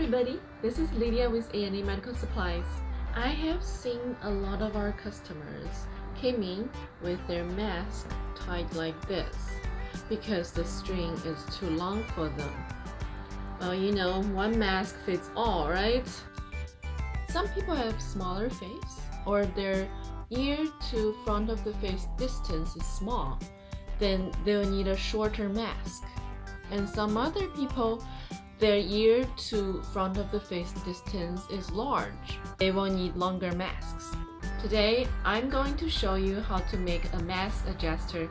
everybody, this is Lydia with A&E Medical Supplies. I have seen a lot of our customers came in with their mask tied like this because the string is too long for them. Well, you know, one mask fits all, right? Some people have smaller face or their ear to front of the face distance is small, then they'll need a shorter mask. And some other people, their ear to front of the face distance is large. They will need longer masks. Today, I'm going to show you how to make a mask adjuster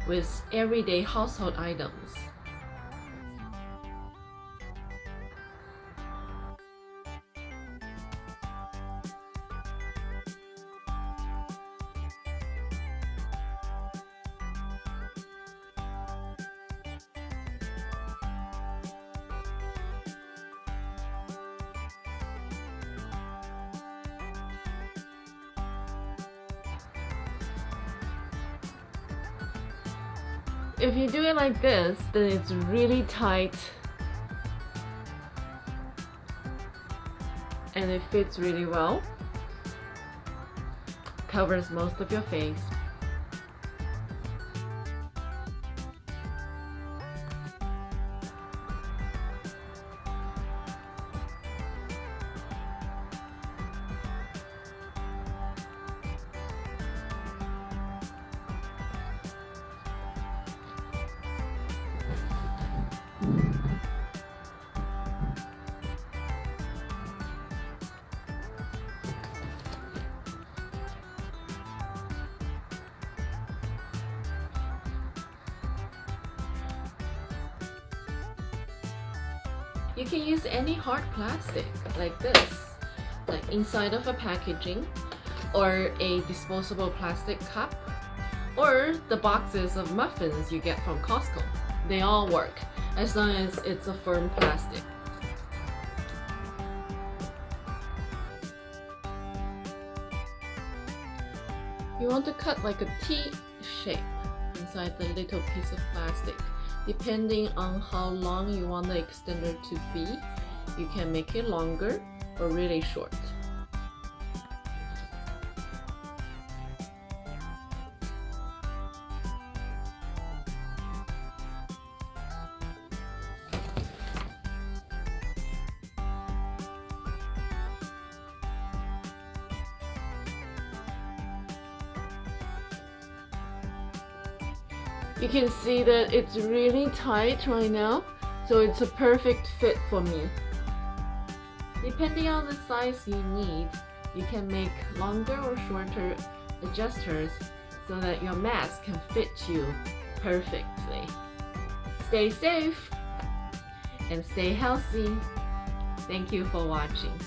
with everyday household items. If you do it like this, then it's really tight and it fits really well. Covers most of your face. You can use any hard plastic like this, like inside of a packaging, or a disposable plastic cup, or the boxes of muffins you get from Costco. They all work as long as it's a firm plastic. You want to cut like a T shape inside the little piece of plastic. Depending on how long you want the extender to be, you can make it longer or really short. You can see that it's really tight right now, so it's a perfect fit for me. Depending on the size you need, you can make longer or shorter adjusters so that your mask can fit you perfectly. Stay safe and stay healthy. Thank you for watching.